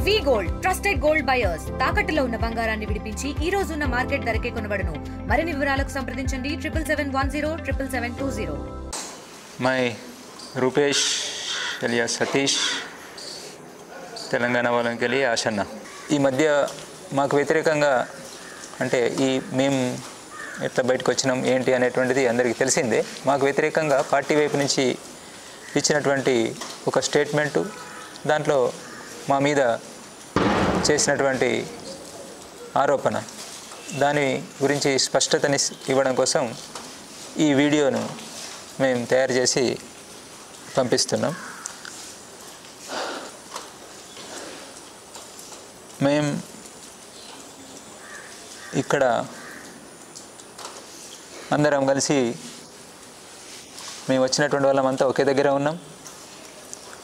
వి gold trusted gold buyers తాకట్టులో ఉన్న బంగారాన్ని విడిపించి ఈ రోజు ఉన్న మార్కెట్ ధరకే కొనబడును. మరిన్ని వివరాలకు సంప్రదించండి 77107720. మై రూపేష్ ఎలియా సతీష్ తెలంగాణ వాళ్ళకి వెళ్ళి ఆశన్న ఈ మధ్య మాకు వ్యతిరేకంగా అంటే మేము ఎట్లా బయటకు వచ్చినాం ఏంటి అనేటువంటిది అందరికీ తెలిసిందే. మాకు వ్యతిరేకంగా పార్టీ వైపు నుంచి ఇచ్చినటువంటి ఒక స్టేట్మెంటు, దాంట్లో మా మీద చేసినటువంటి ఆరోపణ, దాని గురించి స్పష్టతని ఇవ్వడం కోసం ఈ వీడియోను మేము తయారు చేసి పంపిస్తున్నాం. మేము ఇక్కడ అందరం కలిసి మేము వచ్చినటువంటి వాళ్ళమంతా ఒకే దగ్గర ఉన్నాం.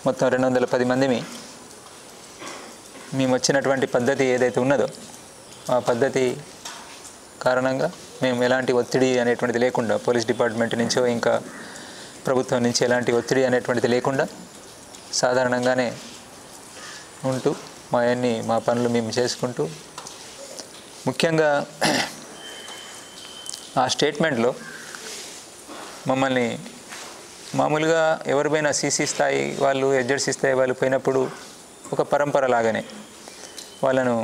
మొత్తం 210 మందిమి. మేము వచ్చినటువంటి పద్ధతి ఏదైతే ఉన్నదో ఆ పద్ధతి కారణంగా మేము ఎలాంటి ఒత్తిడి అనేటువంటిది లేకుండా, పోలీస్ డిపార్ట్మెంట్ నుంచో ఇంకా ప్రభుత్వం నుంచి ఎలాంటి ఒత్తిడి అనేటువంటిది లేకుండా సాధారణంగానే ఉంటూ మా పనులు మేము చేసుకుంటూ, ముఖ్యంగా ఆ స్టేట్మెంట్లో మమ్మల్ని మామూలుగా ఎవరిపైనా సీసీ స్థాయి వాళ్ళు, ఎడ్జెడ్సీ స్థాయి వాళ్ళు పోయినప్పుడు ఒక పరంపర లాగానే వాళ్ళను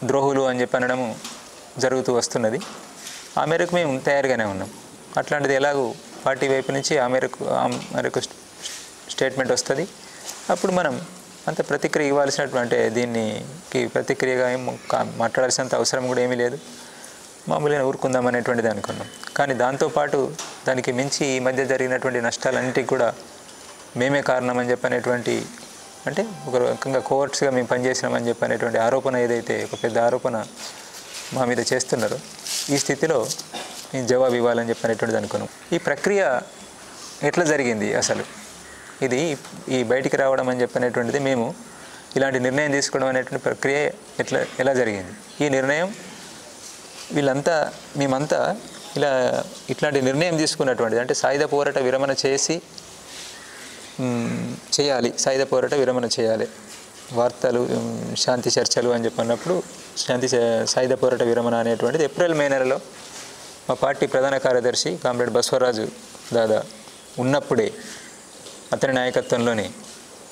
ద్రోహులు అని చెప్పి అనడము జరుగుతూ వస్తున్నది. ఆ మేరకు మేము తయారుగానే ఉన్నాం. అట్లాంటిది ఎలాగూ పార్టీ వైపు నుంచి ఆ మేరకు స్టేట్మెంట్ వస్తుంది. అప్పుడు మనం అంత ప్రతిక్రియ ఇవ్వాల్సినటువంటి, దీనికి ప్రతిక్రియగా ఏం మాట్లాడాల్సినంత అవసరం కూడా ఏమీ లేదు, మామూలుగా ఊరుకుందాం అనేటువంటిది అనుకున్నాం. కానీ దాంతోపాటు దానికి మించి ఈ మధ్య జరిగినటువంటి నష్టాలన్నిటికీ కూడా మేమే కారణం అని చెప్పనేటువంటి, అంటే ఒక రకంగా కోవర్ట్స్గా మేము పనిచేసినామని చెప్పనేటువంటి ఆరోపణ, ఏదైతే ఒక పెద్ద ఆరోపణ మా మీద చేస్తున్నారో, ఈ స్థితిలో నేను జవాబు ఇవ్వాలని చెప్పనేటువంటిది అనుకున్నాం. ఈ ప్రక్రియ ఎట్లా జరిగింది అసలు, ఇది ఈ బయటికి రావడం అని చెప్పనేటువంటిది, మేము ఇలాంటి నిర్ణయం తీసుకోవడం అనేటువంటి ప్రక్రియ ఎలా జరిగింది, ఈ నిర్ణయం మేమంతా ఇట్లాంటి నిర్ణయం తీసుకున్నటువంటిది, అంటే సాయుధ పోరాట విరమణ చేయాలి, సాయుధ పోరాట విరమణ చేయాలి, వార్తలు శాంతి చర్చలు అని చెప్పినప్పుడు సాయుధ పోరాట విరమణ అనేటువంటిది April-May నెలలో మా పార్టీ ప్రధాన కార్యదర్శి కామ్రేడ్ బసవరాజు దాదా ఉన్నప్పుడే అతని నాయకత్వంలోనే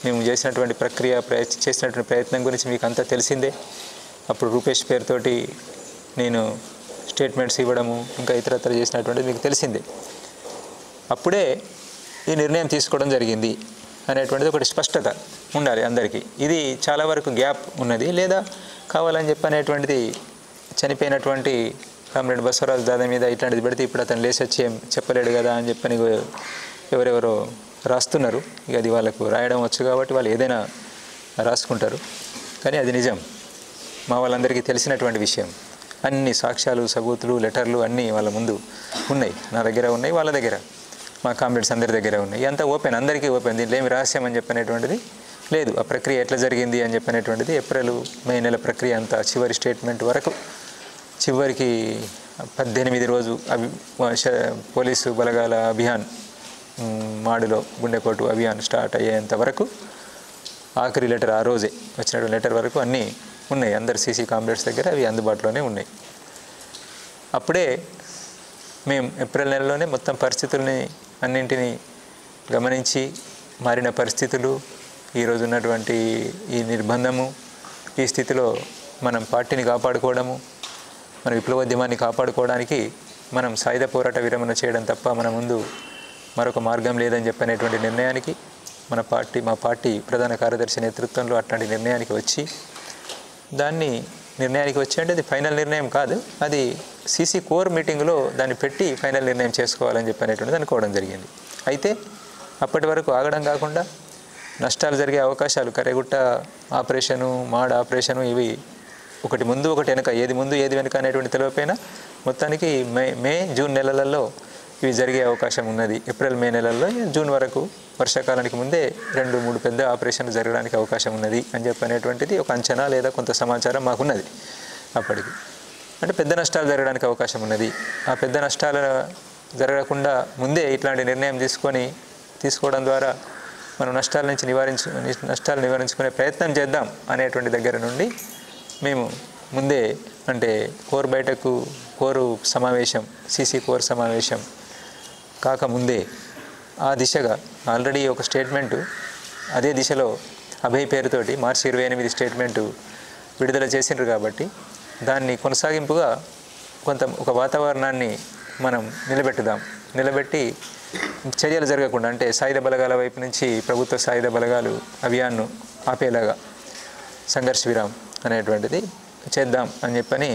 మేము చేసినటువంటి చేసినటువంటి ప్రయత్నం గురించి మీకు అంతా తెలిసిందే. అప్పుడు రూపేష్ పేరుతోటి నేను స్టేట్మెంట్స్ ఇవ్వడము, ఇంకా ఇతరత్ర చేసినటువంటిది మీకు తెలిసిందే. అప్పుడే ఈ నిర్ణయం తీసుకోవడం జరిగింది అనేటువంటిది ఒకటి స్పష్టత ఉండాలి అందరికీ. ఇది చాలా వరకు గ్యాప్ ఉన్నది, లేదా కావాలని చెప్పనేటువంటిది చనిపోయినటువంటి కామ్రేడ్ బసవరాజు దాదా మీద ఇట్లాంటిది పెడితే ఇప్పుడు అతను లేచి వచ్చి ఏం చెప్పలేడు కదా అని చెప్పని ఎవరెవరో రాస్తున్నారు. ఇక అది వాళ్ళకు రాయడం వచ్చు కాబట్టి వాళ్ళు ఏదైనా రాసుకుంటారు. కానీ అది నిజం, మా వాళ్ళందరికీ తెలిసినటువంటి విషయం. అన్ని సాక్ష్యాలు, సబూతులు, లెటర్లు అన్నీ వాళ్ళ ముందు ఉన్నాయి, నా దగ్గర ఉన్నాయి, వాళ్ళ దగ్గర, మా కామ్రేడ్స్ అందరి దగ్గర ఉన్నాయి. అంతా ఓపెన్, అందరికీ ఓపెన్, దీంట్లో ఏమి రహస్యం అని చెప్పనేటువంటిది లేదు. ఆ ప్రక్రియ ఎట్లా జరిగింది అని చెప్పనేటువంటిది April-May నెల ప్రక్రియ అంతా చివరి స్టేట్మెంట్ వరకు, చివరికి 18 రోజు పోలీసు బలగాల అభియాన్, మాడులో గుండెపోటు అభియాన్ స్టార్ట్ అయ్యేంత వరకు, ఆఖరి లెటర్ ఆ రోజే వచ్చినటువంటి లెటర్ వరకు అన్నీ ఉన్నాయి, అందరు సీసీ కామ్రేడ్స్ దగ్గర అవి అందుబాటులోనే ఉన్నాయి. అప్పుడే మేము April నెలలోనే మొత్తం పరిస్థితుల్ని అన్నింటినీ గమనించి, మారిన పరిస్థితులు, ఈరోజు ఉన్నటువంటి ఈ నిర్బంధము, ఈ స్థితిలో మనం పార్టీని కాపాడుకోవడము, మన విప్లవోద్యమాన్ని కాపాడుకోవడానికి మనం సాయుధ పోరాట విరమణ చేయడం తప్ప మన ముందు మరొక మార్గం లేదని చెప్పనేటువంటి నిర్ణయానికి మా పార్టీ ప్రధాన కార్యదర్శి నేతృత్వంలో అట్లాంటి నిర్ణయానికి వచ్చి అంటే అది ఫైనల్ నిర్ణయం కాదు, అది సీసీ కోర్ మీటింగ్లో దాన్ని పెట్టి ఫైనల్ నిర్ణయం చేసుకోవాలని చెప్పనేటువంటిది అనుకోవడం జరిగింది. అయితే అప్పటి వరకు ఆగడం కాకుండా నష్టాలు జరిగే అవకాశాలు, కరెగుట్ట ఆపరేషను, మాడ్ ఆపరేషను, ఇవి ఒకటి ముందు ఒకటి వెనక, ఏది ముందు ఏది వెనుక అనేటువంటి తెలియపోయినా మొత్తానికి మే జూన్ నెలలలో ఇవి జరిగే అవకాశం ఉన్నది. April-May నెలల్లో జూన్ వరకు, వర్షాకాలానికి ముందే 2-3 పెద్ద ఆపరేషన్లు జరగడానికి అవకాశం ఉన్నది అని చెప్పనేటువంటిది ఒక అంచనా లేదా కొంత సమాచారం మాకున్నది. అప్పటికి అంటే పెద్ద నష్టాలు జరగడానికి అవకాశం ఉన్నది. ఆ పెద్ద నష్టాలు జరగకుండా ముందే ఇట్లాంటి నిర్ణయం తీసుకోవడం ద్వారా మనం నష్టాలు నివారించుకునే ప్రయత్నం చేద్దాం అనేటువంటి దగ్గర నుండి మేము ముందే అంటే కోరు సమావేశం సీసీ కోర్ సమావేశం కాకముందే ఆ దిశగా ఆల్రెడీ ఒక స్టేట్మెంటు అదే దిశలో అభయ్ పేరుతోటి మార్చి 28 స్టేట్మెంటు విడుదల చేసిండ్రు కాబట్టి దాన్ని కొనసాగింపుగా ఒక వాతావరణాన్ని మనం నిలబెట్టి చర్యలు జరగకుండా అంటే సాయుధ బలగాల వైపు నుంచి ప్రభుత్వ సాయుధ బలగాలు అభియాన్ను ఆపేలాగా సంఘర్ష విరామం అనేటువంటిది చేద్దాం అని చెప్పని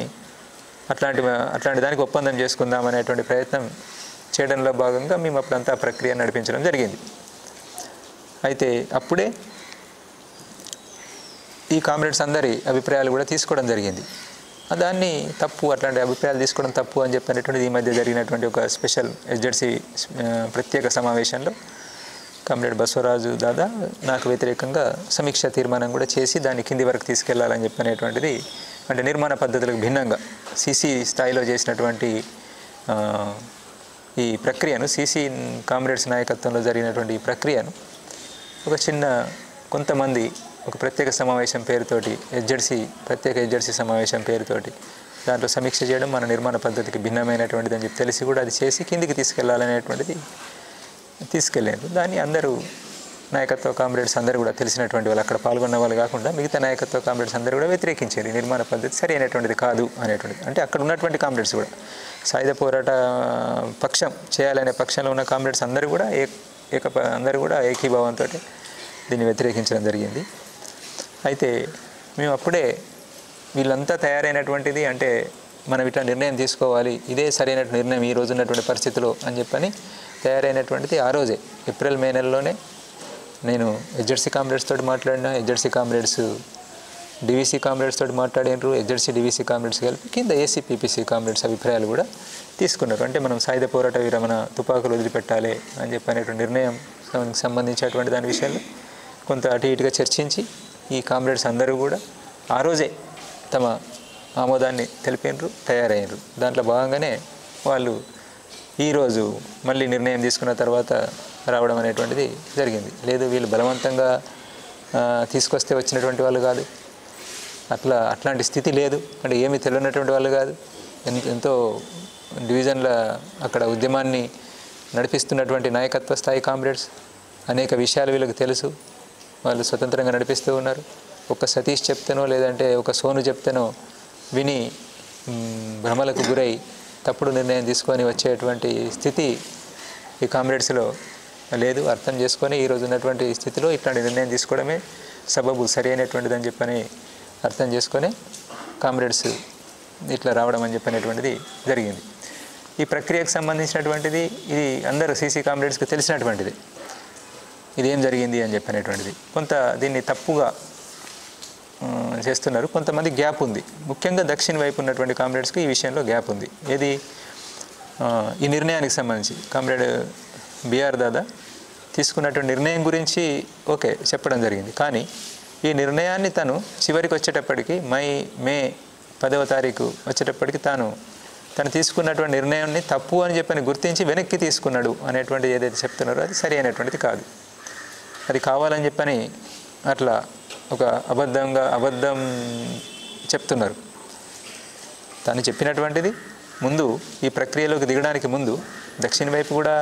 అట్లాంటి దానికి ఒప్పందం చేసుకుందాం అనేటువంటి ప్రయత్నం చేయడంలో భాగంగా మేము అప్పుడంతా ప్రక్రియ నడిపించడం జరిగింది. అయితే అప్పుడే ఈ కామ్రేడ్స్ అందరి అభిప్రాయాలు కూడా తీసుకోవడం జరిగింది. దాన్ని అట్లాంటి అభిప్రాయాలు తీసుకోవడం తప్పు అని చెప్పినటువంటిది ఈ మధ్య జరిగినటువంటి ఒక స్పెషల్ ఎస్జెడ్సీ ప్రత్యేక సమావేశంలో కామ్రేడ్ బసవరాజు దాదా నాకు వ్యతిరేకంగా సమీక్ష తీర్మానం కూడా చేసి దాన్ని కింది వరకు తీసుకెళ్లాలని చెప్పినటువంటిది అంటే నిర్మాణ పద్ధతులకు భిన్నంగా సీసీ స్థాయిలో చేసినటువంటి ఈ ప్రక్రియను సీసీ కామ్రేడ్స్ నాయకత్వంలో జరిగినటువంటి ఈ ప్రక్రియను కొంతమంది ఒక ప్రత్యేక సమావేశం పేరుతోటి ప్రత్యేక ఎస్జెడ్సీ సమావేశం పేరుతోటి దాంట్లో సమీక్ష చేయడం మన నిర్మాణ పద్ధతికి భిన్నమైనటువంటిది అని చెప్పి తెలిసి కూడా అది చేసి కిందికి తీసుకెళ్లాలనేటువంటిది తీసుకెళ్ళారు. దాన్ని అందరూ నాయకత్వ కామ్రేడ్స్ అందరూ కూడా తెలిసినటువంటి వాళ్ళు అక్కడ పాల్గొన్న వాళ్ళు కాకుండా మిగతా నాయకత్వ కామ్రేడ్స్ అందరూ కూడా వ్యతిరేకించారు. నిర్మాణ పద్ధతి సరైనటువంటిది కాదు అనేటువంటిది. అంటే అక్కడ ఉన్నటువంటి కామ్రేడ్స్ కూడా సాయుధ పోరాట పక్షం చేయాలనే పక్షంలో ఉన్న కామ్రేడ్స్ అందరూ కూడా ఏకీభావంతో దీన్ని వ్యతిరేకించడం జరిగింది. అయితే మేము అప్పుడే వీళ్ళంతా తయారైనటువంటిది అంటే మనం ఇట్లా నిర్ణయం తీసుకోవాలి, ఇదే సరైన నిర్ణయం ఈ రోజు ఉన్నటువంటి పరిస్థితిలో అని చెప్పని తయారైనటువంటిది ఆ రోజే ఏప్రిల్ మే నెలలోనే నేను ఎస్జెడ్సీ కామ్రేడ్స్ తోటి మాట్లాడినా. ఎస్జెడ్సీ కామ్రేడ్స్ డివిసి కామ్రేడ్స్ తోటి మాట్లాడినారు. ఎస్జెడ్సీ డివిసి కామ్రేడ్స్ కలిపి కింద ఏసీపీపీసీ కామ్రేడ్స్ అభిప్రాయాలు కూడా తీసుకున్నారు. అంటే మనం సాయుధ పోరాట విరమణ తుపాకులు వదిలిపెట్టాలి అని చెప్పనేటువంటి నిర్ణయం సంబంధించినటువంటి దాని విషయంలో కొంత అటు ఇటుగా చర్చించి ఈ కామ్రేడ్స్ అందరూ కూడా ఆ రోజే తమ ఆమోదాన్ని తెలిపినారు, తయారయ్యారు. దాంట్లో భాగంగానే వాళ్ళు ఈరోజు మళ్ళీ నిర్ణయం తీసుకున్న తర్వాత రావడం అనేటువంటిది జరిగింది. లేదు వీళ్ళు బలవంతంగా తీసుకొస్తే వచ్చినటువంటి వాళ్ళు కాదు, అట్లాంటి స్థితి లేదు. అంటే ఏమీ తెలియనటువంటి వాళ్ళు కాదు, ఎంతో డివిజన్ల అక్కడ ఉద్యమాన్ని నడిపిస్తున్నటువంటి నాయకత్వ స్థాయి కామ్రేడ్స్. అనేక విషయాలు వీళ్ళకి తెలుసు, వాళ్ళు స్వతంత్రంగా నడిపిస్తూ ఉన్నారు. ఒక సతీష్ చెప్తేనో లేదంటే ఒక సోను చెప్తేనో విని భ్రమలకు గురై తప్పుడు నిర్ణయం తీసుకొని వచ్చేటువంటి స్థితి ఈ కామ్రేడ్స్లో లేదు. అర్థం చేసుకొని ఈరోజు ఉన్నటువంటి స్థితిలో ఇట్లాంటి నిర్ణయం తీసుకోవడమే సబబు సరైనటువంటిదని చెప్పని అర్థం చేసుకొని కామ్రేడ్స్ ఇట్లా రావడం అని చెప్పనేటువంటిది జరిగింది. ఈ ప్రక్రియకు సంబంధించినటువంటిది ఇది అందరూ సీసీ కామ్రేడ్స్కి తెలిసినటువంటిది. ఇదేం జరిగింది అని చెప్పనేటువంటిది కొంత దీన్ని తప్పుగా చేస్తున్నారు. కొంతమంది గ్యాప్ ఉంది, ముఖ్యంగా దక్షిణ వైపు ఉన్నటువంటి కామ్రేడ్స్కి ఈ విషయంలో గ్యాప్ ఉంది. ఏది ఈ నిర్ణయానికి సంబంధించి కామ్రేడ్ బిఆర్ దాదా తీసుకున్నటువంటి నిర్ణయం గురించి ఓకే చెప్పడం జరిగింది. కానీ ఈ నిర్ణయాన్ని తను చివరికి వచ్చేటప్పటికి మే 10వ తారీఖు వచ్చేటప్పటికి తను తీసుకున్నటువంటి నిర్ణయాన్ని తప్పు అని చెప్పని గుర్తించి వెనక్కి తీసుకున్నాడు అనేటువంటిది ఏదైతే చెప్తున్నారో అది సరి అయినటువంటిది కాదు. అది కావాలని చెప్పని అట్లా ఒక అబద్ధం చెప్తున్నారు. తను చెప్పినటువంటిది ముందు ఈ ప్రక్రియలోకి దిగడానికి ముందు దక్షిణ వైపు కూడా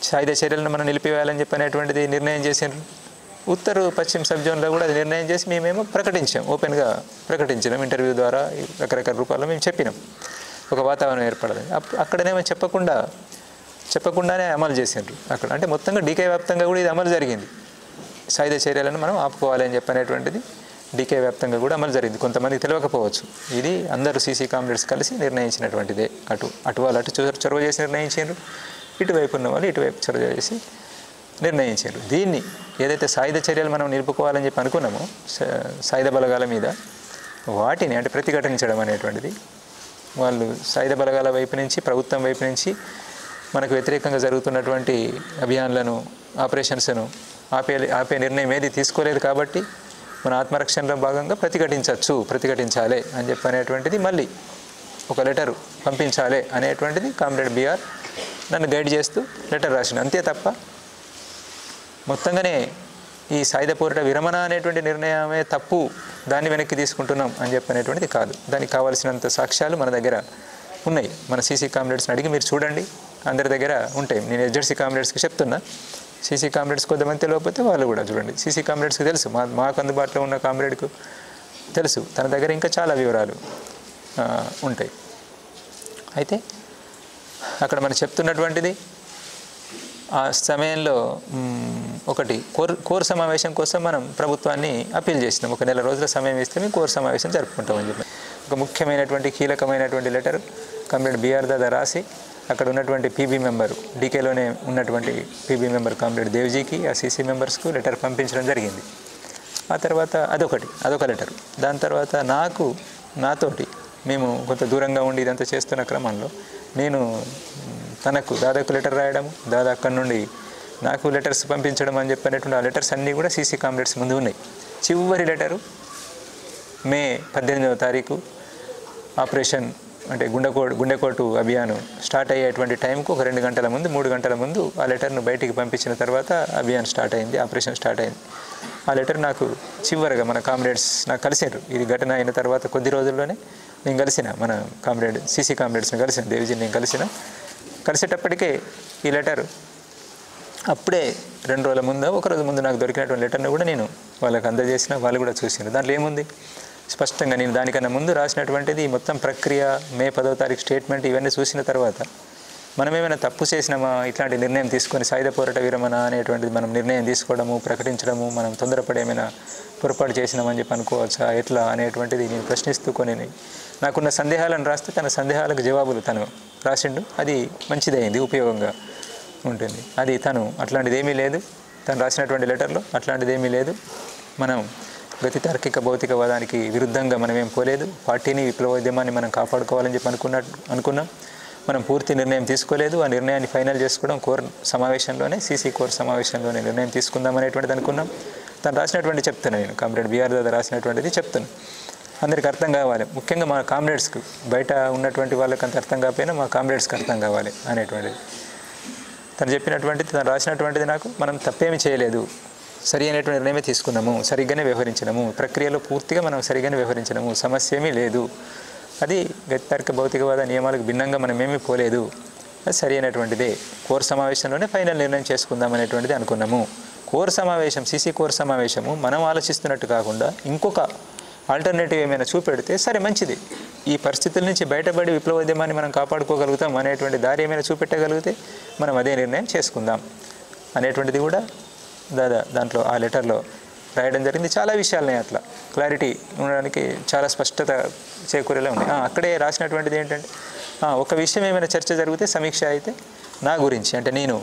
సాయుధ చర్యలను మనం నిలిపివేయాలని చెప్పనేటువంటిది నిర్ణయం చేసినారు. ఉత్తర పశ్చిమ సబ్ జోన్లో కూడా అది నిర్ణయం చేసి మేమేమో ప్రకటించాం, ఓపెన్గా ప్రకటించినాం. ఇంటర్వ్యూ ద్వారా రకరకాల రూపాల్లో మేము చెప్పినాం ఒక వాతావరణం ఏర్పడదని. అక్కడనేమో చెప్పకుండానే అమలు చేసినారు అక్కడ. అంటే మొత్తంగా డీకే వ్యాప్తంగా కూడా ఇది అమలు జరిగింది. సాయుధ చర్యలను మనం ఆపుకోవాలి అని చెప్పనేటువంటిది డీకే వ్యాప్తంగా కూడా అమలు జరిగింది. కొంతమంది తెలియకపోవచ్చు. ఇది అందరూ సీసీ కామ్రేడ్స్ కలిసి నిర్ణయించినటువంటిదే. అటు వాళ్ళు చొరవ చేసి నిర్ణయించారు, ఇటువైపు ఉన్న వాళ్ళు ఇటువైపు చొరవ చేసి నిర్ణయించారు. దీన్ని ఏదైతే సాయుధ చర్యలు మనం నిలుపుకోవాలని చెప్పి అనుకున్నామో సాయుధ బలగాల మీద వాటిని అంటే ప్రతిఘటించడం అనేటువంటిది వాళ్ళు సాయుధ బలగాల వైపు నుంచి ప్రభుత్వం వైపు నుంచి మనకు వ్యతిరేకంగా జరుగుతున్నటువంటి అభియాన్లను ఆపరేషన్స్ను ఆపే నిర్ణయం ఏది తీసుకోలేదు. కాబట్టి మన ఆత్మరక్షణలో భాగంగా ప్రతిఘటించాలి అని చెప్పనేటువంటిది మళ్ళీ ఒక లెటరు పంపించాలి అనేటువంటిది కామ్రేడ్ బిఆర్ నన్ను గైడ్ చేస్తూ లెటర్ రాసిన. అంతే తప్ప మొత్తంగానే ఈ సాయుధ పోరాట విరమణ అనేటువంటి నిర్ణయమే తప్పు, దాన్ని వెనక్కి తీసుకుంటున్నాం అని చెప్పనేటువంటిది కాదు. దానికి కావాల్సినంత సాక్ష్యాలు మన దగ్గర ఉన్నాయి. మన సీసీ కామ్రేడ్స్ని అడిగి మీరు చూడండి, అందరి దగ్గర ఉంటాయి. నేను ఎస్జెడ్సీ కామ్రేడ్స్కి చెప్తున్నా, సీసీ కామ్రేడ్స్ కొంతమంది తెలియకపోతే వాళ్ళు కూడా చూడండి. సీసీ కామ్రేడ్స్కి తెలుసు, మాకు అందుబాటులో ఉన్న కామ్రేడ్కు తెలుసు, తన దగ్గర ఇంకా చాలా వివరాలు ఉంటాయి. అయితే అక్కడ మనం చెప్తున్నటువంటిది ఆ సమయంలో ఒకటి కోర్ సమావేశం కోసం మనం ప్రభుత్వాన్ని అప్పీల్ చేసినాం. ఒక నెల రోజుల సమయం ఇస్తే మేము కోర్ సమావేశం జరుపుకుంటామని చెప్పి ఒక ముఖ్యమైనటువంటి కీలకమైనటువంటి లెటర్ కామ్రేడ్ బిఆర్ దాదా రాసి అక్కడ ఉన్నటువంటి పీబీ మెంబరు డీకేలోనే ఉన్నటువంటి పీబీ మెంబర్ కామ్రేడ్ దేవ్జీకి ఆ సీసీ మెంబర్స్కు లెటర్ పంపించడం జరిగింది. ఆ తర్వాత అదొక లెటరు. దాని తర్వాత నాతోటి మేము కొంత దూరంగా ఉండి ఇదంతా చేస్తున్న క్రమంలో నేను తనకు దాదాకు లెటర్ రాయడం, దాదా అక్కడి నుండి నాకు లెటర్స్ పంపించడం అని చెప్పినటువంటి ఆ లెటర్స్ అన్నీ కూడా సీసీ కామ్రేడ్స్ ముందు ఉన్నాయి. చివరి లెటరు మే 18వ తారీఖు ఆపరేషన్ అంటే గుండెకోటు అభియాను స్టార్ట్ అయ్యేటువంటి టైంకు ఒక 2 గంటల ముందు 3 గంటల ముందు ఆ లెటర్ను బయటికి పంపించిన తర్వాత అభియాన్ స్టార్ట్ అయింది, ఆపరేషన్ స్టార్ట్ అయింది. ఆ లెటర్ నాకు చివరగా మన కామ్రేడ్స్ నాకు కలిసారు. ఇది ఘటన అయిన తర్వాత కొద్ది రోజుల్లోనే నేను కలిసిన మన సీసీ కామ్రేడ్స్ని కలిసిన, దేవిజీని నేను కలిసేటప్పటికే ఈ లెటర్ అప్పుడే 2 రోజుల ముందు ఒక రోజు ముందు నాకు దొరికినటువంటి లెటర్ని కూడా నేను వాళ్ళకి అందజేసిన, వాళ్ళు కూడా చూసినారు. దాంట్లో ఏముంది స్పష్టంగా నేను దానికన్నా ముందు రాసినటువంటిది మొత్తం ప్రక్రియ, మే 10వ తారీఖు స్టేట్మెంట్ ఇవన్నీ చూసిన తర్వాత మనమేమైనా తప్పు చేసినామా, ఇట్లాంటి నిర్ణయం తీసుకొని సాయుధ పోరాట విరమణ అనేటువంటిది మనం నిర్ణయం తీసుకోవడము ప్రకటించడము మనం తొందరపడి ఏమైనా పొరపాటు చేసినామని చెప్పి అనుకోవచ్చా ఎట్లా అనేటువంటిది నేను ప్రశ్నిస్తూ కొని నాకున్న సందేహాలను రాస్తే తన సందేహాలకు జవాబులు తను రాసిండు. అది మంచిదైంది, ఉపయోగంగా ఉంటుంది. అది తను అట్లాంటిది ఏమీ లేదు, తను రాసినటువంటి లెటర్లో అట్లాంటిది ఏమీ లేదు. మనం గతి తార్కిక భౌతికవాదానికి విరుద్ధంగా మనం ఏం పోలేదు. పార్టీని విప్లవోద్యమాన్ని మనం కాపాడుకోవాలని చెప్పి అనుకున్నాం. మనం పూర్తి నిర్ణయం తీసుకోలేదు. ఆ నిర్ణయాన్ని ఫైనల్ చేసుకోవడం కోర్ సమావేశంలోనే, సీసీ కోర్ సమావేశంలోనే నిర్ణయం తీసుకుందాం అనేటువంటిది అనుకున్నాం. తను రాసినటువంటి చెప్తున్నాను, నేను కామ్రేడ్ బిఆర్ దాదా రాసినటువంటిది చెప్తున్నాను. అందరికి అర్థం కావాలి, ముఖ్యంగా మా కామ్రేడ్స్కి, బయట ఉన్నటువంటి వాళ్ళకి అంత అర్థం కాకపోయినా మా కామ్రేడ్స్కి అర్థం కావాలి అనేటువంటిది తను చెప్పినటువంటిది, తను రాసినటువంటిది. నాకు మనం తప్పేమీ చేయలేదు, సరి అయినటువంటి నిర్ణయమే తీసుకున్నాము, సరిగ్గానే వ్యవహరించినాము, ప్రక్రియలో పూర్తిగా మనం సరిగ్గానే వ్యవహరించినాము, సమస్య ఏమీ లేదు, అది గతితార్కిక భౌతికవాద నియమాలకు భిన్నంగా మనం ఏమీ పోలేదు, అది సరి అయినటువంటిదే, కోర్ సమావేశంలోనే ఫైనల్ నిర్ణయం చేసుకుందాం అనేటువంటిది అనుకున్నాము. కోర్ సమావేశం, సీసీ కోర్ సమావేశము మనం ఆలోచిస్తున్నట్టు కాకుండా ఇంకొక ఆల్టర్నేటివ్ ఏమైనా చూపెడితే సరే మంచిది, ఈ పరిస్థితుల నుంచి బయటపడి విప్లవోద్యమాన్ని మనం కాపాడుకోగలుగుతాం అనేటువంటి దారి ఏమైనా చూపెట్టగలిగితే మనం అదే నిర్ణయం చేసుకుందాం అనేటువంటిది కూడా దాంట్లో ఆ లెటర్లో రాయడం జరిగింది. చాలా విషయాలున్నాయి, అట్లా క్లారిటీ ఉండడానికి చాలా స్పష్టత చేకూరేలా ఉన్నాయి. అక్కడే రాసినటువంటిది ఏంటంటే, ఒక విషయం ఏమైనా చర్చ జరిగితే సమీక్ష అయితే నా గురించి, అంటే నేను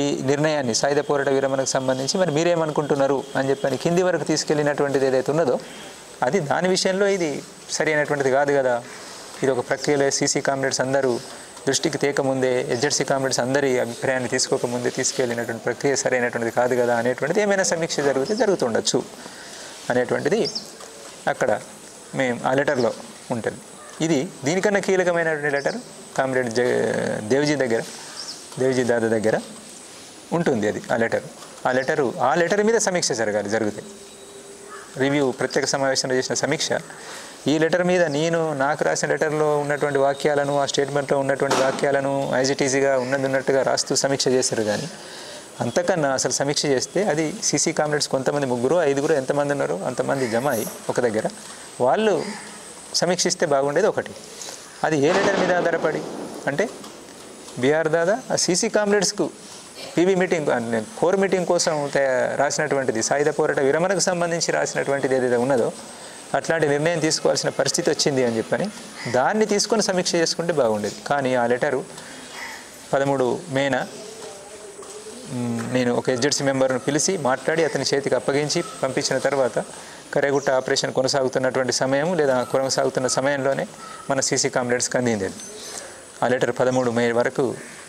ఈ నిర్ణయాన్ని సాయుధ పోరాట విరమణకు సంబంధించి మరి మీరేమనుకుంటున్నారు అని చెప్పని కింది వరకు తీసుకెళ్ళినటువంటిది ఏదైతే ఉన్నదో అది దాని విషయంలో ఇది సరి అయినటువంటిది కాదు కదా. ఇది ఒక ప్రక్రియలో సీసీ కామ్రేడ్స్ అందరూ దృష్టికి తేకముందే, ఎస్జెడ్సీ కామ్రేడ్స్ అందరి అభిప్రాయాన్ని తీసుకోకముందే తీసుకెళ్ళినటువంటి ప్రక్రియ సరైనటువంటిది కాదు కదా అనేటువంటిది ఏమైనా సమీక్ష జరిగితే జరుగుతుండొచ్చు అనేటువంటిది అక్కడ మేము ఆ లెటర్లో ఉంటుంది. ఇది దీనికన్నా కీలకమైనటువంటి లెటర్ కామ్రేడ్ దేవ్జీ దాదా దగ్గర ఉంటుంది. అది ఆ లెటర్ మీద సమీక్ష జరుగుతాయి. రివ్యూ ప్రత్యేక సమావేశంలో చేసిన సమీక్ష ఈ లెటర్ మీద నాకు రాసిన లెటర్లో ఉన్నటువంటి వాక్యాలను, ఆ స్టేట్మెంట్లో ఉన్నటువంటి వాక్యాలను యాజ్ ఇట్ ఈజీగా ఉన్నట్టుగా రాస్తూ సమీక్ష చేశారు. కానీ అంతకన్నా అసలు సమీక్ష చేస్తే అది సీసీ కామ్రేడ్స్ కొంతమంది 3, 5 ఎంతమంది ఉన్నారో అంతమంది జమ అయ్యి ఒక దగ్గర వాళ్ళు సమీక్షిస్తే బాగుండేది. ఒకటి అది ఏ లెటర్ మీద ఆధారపడి అంటే బిఆర్ దాదా ఆ సీసీ కామ్రేడ్స్కు పీబీ మీటింగ్, కోర్ మీటింగ్ కోసం రాసినటువంటిది, సాయుధ పోరాట విరమణకు సంబంధించి రాసినటువంటిది ఏదైతే ఉన్నదో అట్లాంటి నిర్ణయం తీసుకోవాల్సిన పరిస్థితి వచ్చింది అని చెప్పని దాన్ని తీసుకొని సమీక్ష చేసుకుంటే బాగుండేది. కానీ ఆ లెటరు 13 మేన నేను ఒక ఎస్జెడ్సీ మెంబర్ను పిలిచి మాట్లాడి అతని చేతికి అప్పగించి పంపించిన తర్వాత కరేగుట్ట ఆపరేషన్ కొనసాగుతున్నటువంటి సమయం లేదా కొనసాగుతున్న సమయంలోనే మన సీసీ కామ్రేడ్స్కి అందింది. ఆ లెటర్ 13 మే వరకు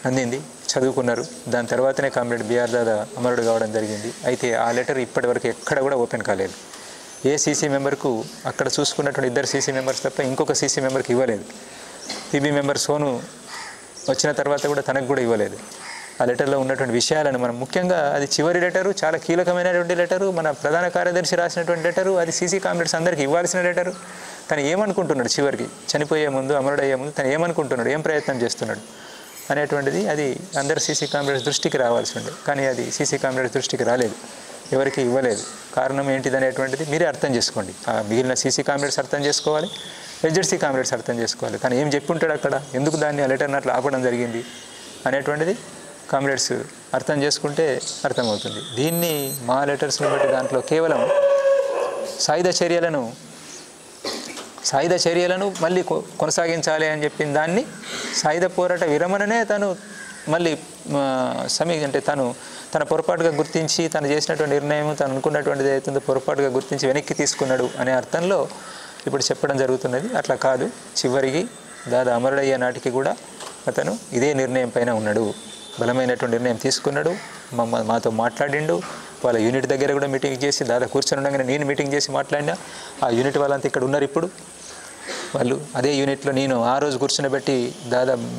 అందింది, చదువుకున్నారు. దాని తర్వాతనే కామ్రేడ్ బిఆర్ దాదా అమరుడు కావడం జరిగింది. అయితే ఆ లెటర్ ఇప్పటి వరకు ఎక్కడ కూడా ఓపెన్ కాలేదు. ఏ సీసీ మెంబర్కు అక్కడ చూసుకున్నటువంటి 2 సీసీ మెంబర్స్ తప్ప ఇంకొక సీసీ మెంబర్కి ఇవ్వలేదు. పీబీ మెంబర్ సోను వచ్చిన తర్వాత కూడా తనకు కూడా ఇవ్వలేదు. ఆ లెటర్లో ఉన్నటువంటి విషయాలను మనం ముఖ్యంగా అది చివరి లెటరు, చాలా కీలకమైనటువంటి లెటరు, మన ప్రధాన కార్యదర్శి రాసినటువంటి లెటరు, అది సీసీ కామ్రేడ్స్ అందరికీ ఇవ్వాల్సిన లెటరు. తను ఏమనుకుంటున్నాడు చివరికి చనిపోయే ముందు, అమరుడయ్యే ముందు తను ఏమనుకుంటున్నాడు, ఏం ప్రయత్నం చేస్తున్నాడు అనేటువంటిది అది అందరు సీసీ కామ్రేడ్స్ దృష్టికి రావాల్సి ఉండే. కానీ అది సీసీ కామ్రేడ్స్ దృష్టికి రాలేదు, ఎవరికి ఇవ్వలేదు. కారణం ఏంటిది అనేటువంటిది మీరే అర్థం చేసుకోండి. ఆ మిగిలిన సీసీ కామ్రేడ్స్ అర్థం చేసుకోవాలి, ఎస్జెడ్సీ కామ్రేడ్స్ అర్థం చేసుకోవాలి. తను ఏం చెప్పి ఉంటాడు అక్కడ, ఎందుకు దాన్ని ఆ లెటర్ని అట్లా ఆపడం జరిగింది అనేటువంటిది కామ్రేడ్స్ అర్థం చేసుకుంటే అర్థమవుతుంది. దీన్ని మా లెటర్స్ని బట్టి దాంట్లో కేవలం సాయుధ చర్యలను మళ్ళీ కొనసాగించాలి అని చెప్పిన దాన్ని సాయుధ పోరాట విరమణనే తను మళ్ళీ అంటే తన పొరపాటుగా గుర్తించి తను చేసినటువంటి నిర్ణయం, తను అనుకున్నటువంటిది ఏదైతుందో పొరపాటుగా గుర్తించి వెనక్కి తీసుకున్నాడు అనే అర్థంలో ఇప్పుడు చెప్పడం జరుగుతున్నది. అట్లా కాదు, చివరికి దాదా అమరుడయ్యే నాటికి కూడా అతను ఇదే నిర్ణయం పైన ఉన్నాడు, బలమైనటువంటి నిర్ణయం తీసుకున్నాడు. మాతో మాట్లాడిండు, వాళ్ళ యూనిట్ దగ్గర కూడా మీటింగ్ చేసి, దాదా కూర్చొని ఉండగానే నేను మీటింగ్ చేసి మాట్లాడినా. ఆ యూనిట్ వాళ్ళంతా ఇక్కడ ఉన్నారు. ఇప్పుడు వాళ్ళు అదే యూనిట్లో నేను ఆ రోజు కూర్చొనిబెట్టి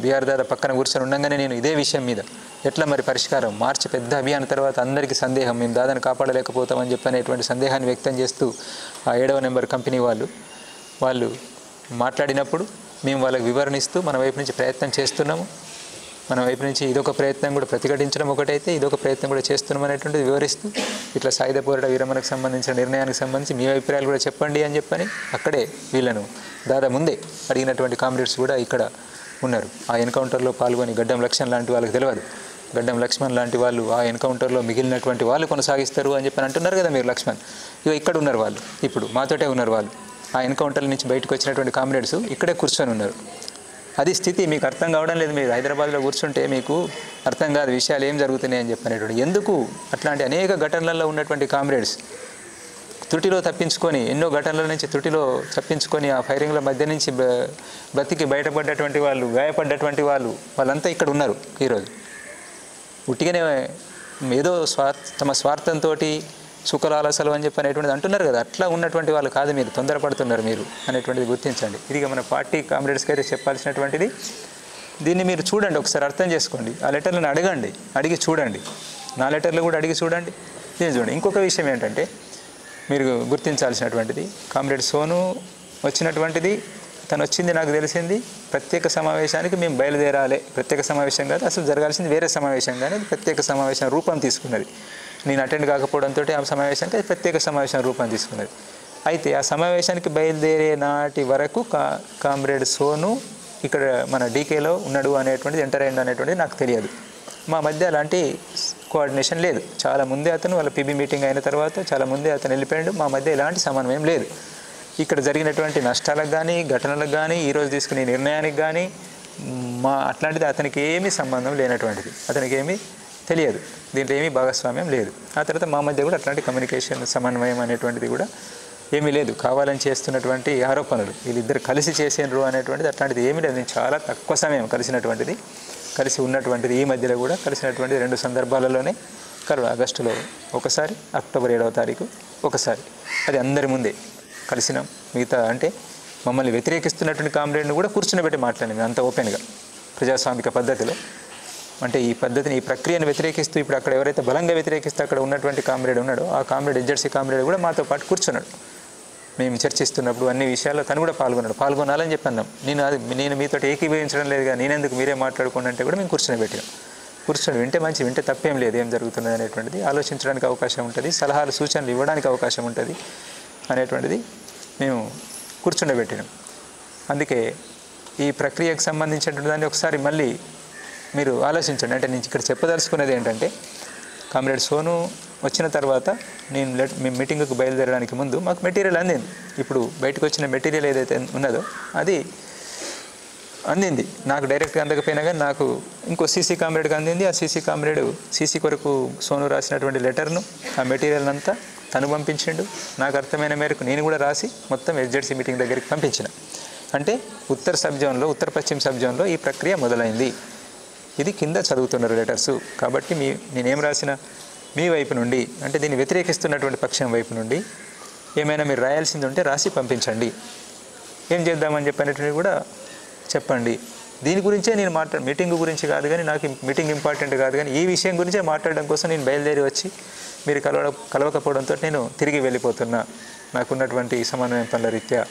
బీఆర్ దాదా పక్కన కూర్చొని ఉండగానే నేను ఇదే విషయం మీద ఎట్లా మరి పరిష్కారం, మార్చి పెద్ద అభియాన్ తర్వాత అందరికీ సందేహం, మేము దాదాను కాపాడలేకపోతామని చెప్పనేటువంటి సందేహాన్ని వ్యక్తం చేస్తూ ఆ 7వ నెంబర్ కంపెనీ వాళ్ళు మాట్లాడినప్పుడు మేము వాళ్ళకి వివరణిస్తూ మన వైపు నుంచి ప్రయత్నం చేస్తున్నాము, మన వైపు నుంచి ఇదొక ప్రయత్నం కూడా ప్రతిఘటించడం ఒకటైతే ఇదొక ప్రయత్నం కూడా చేస్తున్నాం అనేటువంటిది వివరిస్తూ ఇట్లా సాయుధ పోరాట విరమణకు సంబంధించిన నిర్ణయానికి సంబంధించి మీ అభిప్రాయాలు కూడా చెప్పండి అని చెప్పని అక్కడే వీళ్ళను దాదా ముందే అడిగినటువంటి కామ్రేడ్స్ కూడా ఇక్కడ ఉన్నారు. ఆ ఎన్కౌంటర్లో పాల్గొని గడ్డం లక్ష్మణ్ లాంటి వాళ్ళకి తెలియదు, గడ్డం లక్ష్మణ్ లాంటి వాళ్ళు ఆ ఎన్కౌంటర్లో మిగిలినటువంటి వాళ్ళు కొనసాగిస్తారు అని చెప్పని అంటున్నారు కదా మీరు. లక్ష్మణ్ ఇక్కడ ఉన్నారు, వాళ్ళు ఇప్పుడు మాతోటే ఉన్నారు. వాళ్ళు ఆ ఎన్కౌంటర్ నుంచి బయటకు వచ్చినటువంటి కామ్రేడ్స్ ఇక్కడే కూర్చొని ఉన్నారు. అది స్థితి మీకు అర్థం కావడం లేదు. మీరు హైదరాబాద్లో కూర్చుంటే మీకు అర్థం కాదు విషయాలు ఏం జరుగుతున్నాయి అని చెప్పనేటువంటి. ఎందుకు అట్లాంటి అనేక ఘటనలలో ఉన్నటువంటి కామ్రేడ్స్ త్రుటిలో తప్పించుకొని, ఎన్నో ఘటనల నుంచి త్రుటిలో తప్పించుకొని ఆ ఫైరింగ్ల మధ్య నుంచి బ్రతికి బయటపడ్డటువంటి వాళ్ళు, గాయపడ్డటువంటి వాళ్ళంతా ఇక్కడ ఉన్నారు ఈరోజు. ఉట్టిగానే ఏదో తమ స్వార్థంతో సుఖలాలసలు అని చెప్పి అనేటువంటిది అంటున్నారు కదా, అట్లా ఉన్నటువంటి వాళ్ళు కాదు, మీరు తొందరపడుతున్నారు మీరు అనేటువంటిది గుర్తించండి. ఇది మన పార్టీ కామ్రేడ్స్కి అయితే చెప్పాల్సినటువంటిది. దీన్ని మీరు చూడండి, ఒకసారి అర్థం చేసుకోండి. ఆ లెటర్లను అడిగి చూడండి, నా లెటర్లు కూడా అడిగి చూడండి, దీన్ని చూడండి. ఇంకొక విషయం ఏంటంటే మీరు గుర్తించాల్సినటువంటిది, కామ్రేడ్ సోను వచ్చినటువంటిది, తను వచ్చింది నాకు తెలిసింది ప్రత్యేక సమావేశానికి మేము బయలుదేరాలి. ప్రత్యేక సమావేశం కాదు, అసలు జరగాల్సింది వేరే సమావేశం, కానీ అది ప్రత్యేక సమావేశం రూపం తీసుకున్నది. నేను అటెండ్ కాకపోవడంతో ఆ సమావేశానికి అది ప్రత్యేక సమావేశం రూపం తీసుకున్నది. అయితే ఆ సమావేశానికి బయలుదేరే నాటి వరకు కామ్రేడ్ సోను ఇక్కడ మన డీకేలో ఉన్నాడు అనేటువంటిది, ఎంటర్ అయ్యిండు అనేటువంటిది నాకు తెలియదు. మా మధ్య అలాంటి కోఆర్డినేషన్ లేదు. చాలా ముందే అతను వాళ్ళ పీబీ మీటింగ్ అయిన తర్వాత చాలా ముందే అతను వెళ్ళిపోయాడు. మా మధ్య ఎలాంటి సమన్వయం లేదు. ఇక్కడ జరిగినటువంటి నష్టాలకు కానీ, ఘటనలకు కానీ, ఈరోజు తీసుకునే నిర్ణయానికి కానీ అట్లాంటిది అతనికి ఏమీ సంబంధం లేనటువంటిది, అతనికి ఏమీ తెలియదు, దీంట్లో ఏమీ భాగస్వామ్యం లేదు. ఆ తర్వాత మా మధ్య కూడా అట్లాంటి కమ్యూనికేషన్ సమన్వయం అనేటువంటిది కూడా ఏమీ లేదు. కావాలని చేస్తున్నటువంటి ఆరోపణలు, వీళ్ళిద్దరు కలిసి చేసినారు అనేటువంటిది అట్లాంటిది ఏమీ లేదు. నేను చాలా తక్కువ సమయం కలిసి ఉన్నటువంటిది, ఈ మధ్యలో కూడా కలిసినటువంటి 2 సందర్భాలలోనే ఆగస్టులో ఒకసారి, అక్టోబర్ 7వ తారీఖు ఒకసారి, అది అందరి ముందే కలిసినాం. మిగతా అంటే మమ్మల్ని వ్యతిరేకిస్తున్నటువంటి కామ్రేడ్ని కూడా కూర్చునిపెట్టి మాట్లాడింది అంత ఓపెన్గా ప్రజాస్వామిక పద్ధతిలో. అంటే ఈ పద్ధతిని, ఈ ప్రక్రియను వ్యతిరేకిస్తూ ఇప్పుడు అక్కడ ఎవరైతే బలంగా వ్యతిరేకిస్తూ అక్కడ ఉన్నటువంటి కామ్రేడ్ ఉన్నాడో ఆ కామ్రేడ్, ఎస్జెడ్సీ కామ్రేడ్ కూడా మాతో పాటు కూర్చున్నాడు. మేము చర్చిస్తున్నప్పుడు అన్ని విషయాల్లో తను కూడా పాల్గొనాలని చెప్పన్నాం. నేను మీతో ఏకీభవించడం లేదుగా, నేనెందుకు మీరే మాట్లాడుకోండి అంటే కూడా మేము కూర్చొని వింటే మంచి, వింటే తప్పేం లేదు, ఏం జరుగుతున్నది అనేటువంటిది ఆలోచించడానికి అవకాశం ఉంటుంది, సలహాలు సూచనలు ఇవ్వడానికి అవకాశం ఉంటుంది అనేటువంటిది మేము కూర్చుండబెట్టినాం. అందుకే ఈ ప్రక్రియకు సంబంధించినటువంటి దాన్ని ఒకసారి మళ్ళీ మీరు ఆలోచించండి. అంటే నేను ఇక్కడ చెప్పదలుచుకున్నది ఏంటంటే, కామ్రేడ్ సోను వచ్చిన తర్వాత మేము మీటింగ్కు బయలుదేరడానికి ముందు మాకు మెటీరియల్ అందింది. ఇప్పుడు బయటకు వచ్చిన మెటీరియల్ ఏదైతే ఉన్నదో అది అందింది. నాకు డైరెక్ట్గా అందకపోయినా కానీ నాకు ఇంకో సీసీ కామ్రేడ్కి అందింది. ఆ సీసీ కొరకు సోను రాసినటువంటి లెటర్ను, ఆ మెటీరియల్ అంతా తను పంపించిండు. నాకు అర్థమైన మేరకు నేను కూడా రాసి మొత్తం ఎస్జెడ్సీ మీటింగ్ దగ్గరికి పంపించిన. అంటే ఉత్తర పశ్చిమ సబ్ జోన్లో ఈ ప్రక్రియ మొదలైంది. ఇది కింద చదువుతున్నారు లెటర్సు. కాబట్టి నేనేం రాసిన మీ వైపు నుండి, అంటే దీన్ని వ్యతిరేకిస్తున్నటువంటి పక్షం వైపు నుండి ఏమైనా మీరు రాయాల్సింది ఉంటే రాసి పంపించండి, ఏం చేద్దామని చెప్పినటువంటి కూడా చెప్పండి దీని గురించే నేను మీటింగ్ గురించి కాదు కానీ నాకు మీటింగ్ ఇంపార్టెంట్ కాదు కానీ ఈ విషయం గురించే మాట్లాడడం కోసం నేను బయలుదేరి వచ్చి మీరు కలవకపోవడంతో నేను తిరిగి వెళ్ళిపోతున్నా నాకున్నటువంటి సమన్వయం పనుల రీత్యా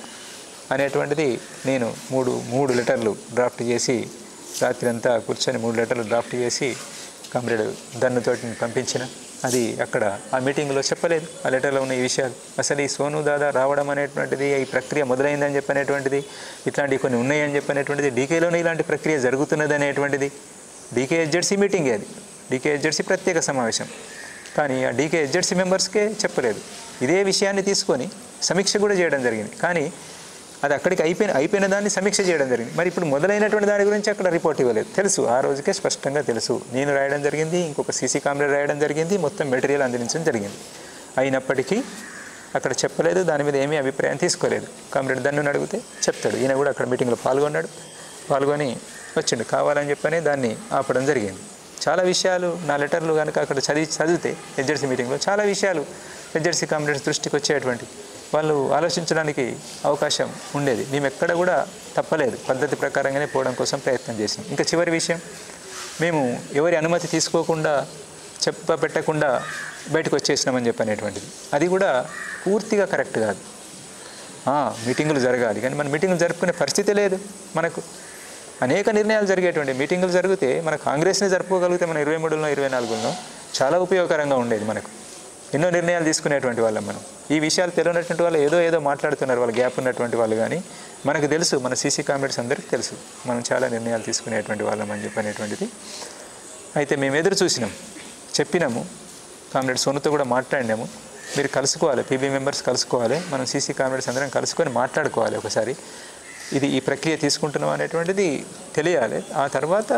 అనేటువంటిది నేను మూడు లెటర్లు డ్రాఫ్ట్ చేసి రాత్రి అంతా కూర్చొని 3 లెటర్లు డ్రాఫ్ట్ చేసి కామ్రేడ్ దన్నుతోటి పంపించిన. అది అక్కడ ఆ మీటింగ్లో చెప్పలేదు. ఆ లెటర్లో ఉన్న ఈ విషయాలు అసలు ఈ సోను దాదా రావడం అనేటువంటిది ఈ ప్రక్రియ మొదలైందని చెప్పనేటువంటిది ఇట్లాంటివి కొన్ని ఉన్నాయని చెప్పనేటువంటిది డీకేలోనే ఇలాంటి ప్రక్రియ జరుగుతున్నది అనేటువంటిది డీకేహెచ్జెడ్సీ మీటింగే అది డీకేహెచ్జెడ్సీ ప్రత్యేక సమావేశం. కానీ ఆ డీకేహెచ్జెడ్సీ మెంబర్స్కే చెప్పలేదు. ఇదే విషయాన్ని తీసుకొని సమీక్ష కూడా చేయడం జరిగింది. కానీ అది అక్కడికి అయిపోయిన దాన్ని సమీక్ష చేయడం జరిగింది. మరి ఇప్పుడు మొదలైనటువంటి దాని గురించి అక్కడ రిపోర్ట్ ఇవ్వలేదు. తెలుసు, ఆ రోజుకే స్పష్టంగా తెలుసు. నేను రాయడం జరిగింది, ఇంకొక సీసీ కామ్రేడ్ రాయడం జరిగింది, మొత్తం మెటీరియల్ అందించడం జరిగింది. అయినప్పటికీ అక్కడ చెప్పలేదు, దాని మీద ఏమీ అభిప్రాయం తీసుకోలేదు. కామ్రేడ్ దన్నుని అడిగితే చెప్తాడు. ఈయన కూడా అక్కడ మీటింగ్లో పాల్గొని వచ్చిండు. కావాలని చెప్పని దాన్ని ఆపడం జరిగింది. చాలా విషయాలు నా లెటర్లు కనుక అక్కడ చదివితే హెచ్జెడ్సీ మీటింగ్లో చాలా విషయాలు హెచ్జెడ్సీ కామ్రేడ్స్ దృష్టికి వచ్చేటువంటి వాళ్ళు ఆలోచించడానికి అవకాశం ఉండేది. మేము ఎక్కడ కూడా తప్పలేదు, పద్ధతి ప్రకారంగానే పోవడం కోసం ప్రయత్నం చేసాం. ఇంకా చివరి విషయం, మేము ఎవరి అనుమతి తీసుకోకుండా పెట్టకుండా బయటకు వచ్చేసినామని చెప్పనేటువంటిది అది కూడా పూర్తిగా కరెక్ట్ కాదు. మీటింగులు జరగాలి కానీ మన మీటింగులు జరుపుకునే పరిస్థితి లేదు. మనకు అనేక నిర్ణయాలు జరిగేటువంటి మీటింగులు జరిగితే మన కాంగ్రెస్ని జరుపుకోగలిగితే మన 23లో 24లో చాలా ఉపయోగకరంగా ఉండేది. మనకు ఎన్నో నిర్ణయాలు తీసుకునేటువంటి వాళ్ళం మనం. ఈ విషయాలు తెలియనటువంటి వాళ్ళు ఏదో మాట్లాడుతున్నారు, వాళ్ళు గ్యాప్ ఉన్నటువంటి వాళ్ళు. కానీ మనకు తెలుసు, మన సీసీ కామ్రేడ్స్ అందరికీ తెలుసు మనం చాలా నిర్ణయాలు తీసుకునేటువంటి వాళ్ళం అని చెప్పనేటువంటిది. అయితే మేము ఎదురు చూసినాం, చెప్పినాము, కామ్రేడ్ సోనుతో కూడా మాట్లాడినాము. మీరు కలుసుకోవాలి, పీబీ మెంబర్స్ కలుసుకోవాలి, మనం సీసీ కామ్రేడ్స్ అందరం కలుసుకొని మాట్లాడుకోవాలి ఒకసారి. ఈ ప్రక్రియ తీసుకుంటున్నాం అనేటువంటిది తెలియాలి. ఆ తర్వాత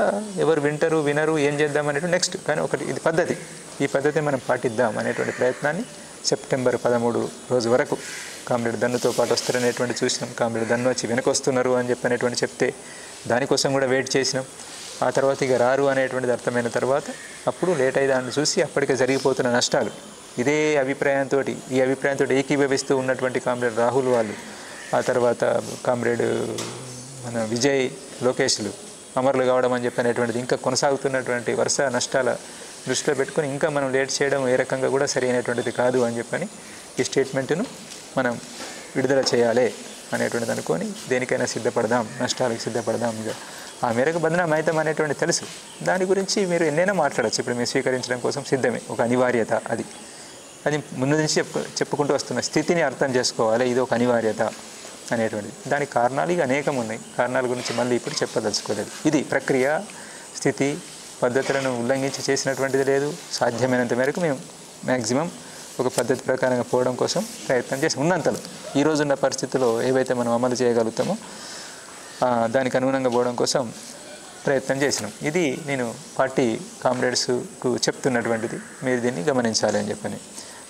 ఎవరు వినరు ఏం చేద్దాం అనేటువంటి నెక్స్ట్. కానీ ఒకటి ఇది పద్ధతి, ఈ పద్ధతి మనం పాటిద్దాం అనేటువంటి ప్రయత్నాన్ని సెప్టెంబర్ 13 రోజు వరకు కామ్రేడ్ దన్నుతో పాటు వస్తారనేటువంటి చూసినాం. కామ్రేడ్ దన్ను వచ్చి వెనకొస్తున్నారు అని చెప్పనేటువంటి చెప్తే దానికోసం కూడా వెయిట్ చేసినాం. ఆ తర్వాత ఇక రారు అనేటువంటిది అర్థమైన తర్వాత అప్పుడు లేట్ అయ్యి దాన్ని చూసి అప్పటికే జరిగిపోతున్న నష్టాలు ఈ అభిప్రాయంతో ఏకీభవిస్తూ ఉన్నటువంటి కామ్రేడ్ రాహుల్ వాళ్ళు, ఆ తర్వాత కామ్రేడ్ మన విజయ్ లోకేష్లు అమరులు కావడం అని చెప్పనేటువంటిది ఇంకా కొనసాగుతున్నటువంటి వరుస నష్టాల దృష్టిలో పెట్టుకొని ఇంకా మనం లేట్ చేయడం ఏ రకంగా కూడా సరి అయినటువంటిది కాదు అని చెప్పని ఈ స్టేట్మెంట్ను మనం విడుదల చేయాలి అనేటువంటిది అనుకొని దేనికైనా సిద్ధపడదాం, నష్టాలకు సిద్ధపడదాం. ఇక ఆ మేరకు బదనాం అవుతాం అనేటువంటి తెలుసు. దాని గురించి మీరు ఎన్నైనా మాట్లాడచ్చు. ఇప్పుడు మేము స్వీకరించడం కోసం సిద్ధమే, ఒక అనివార్యత. అది ముందు నుంచి చెప్పుకుంటూ వస్తున్న స్థితిని అర్థం చేసుకోవాలి. ఇది ఒక అనివార్యత అనేటువంటిది. దానికి కారణాలు ఇక అనేకం ఉన్నాయి. కారణాల గురించి మళ్ళీ ఇప్పుడు చెప్పదలుచుకోలేదు. ఇది ప్రక్రియ, స్థితి, పద్ధతులను ఉల్లంఘించి చేసినటువంటిది లేదు. సాధ్యమైనంత మేరకు మేము మ్యాక్సిమం ఒక పద్ధతి ప్రకారంగా పోవడం కోసం ప్రయత్నం చేసి ఉన్నంతలో ఈ రోజున్న పరిస్థితుల్లో ఏవైతే మనం అమలు చేయగలుగుతామో దానికి అనుగుణంగా పోవడం కోసం ప్రయత్నం చేసినాం. ఇది నేను పార్టీ కామ్రేడ్స్కు చెప్తున్నటువంటిది. మీరు దీన్ని గమనించాలి అని చెప్పని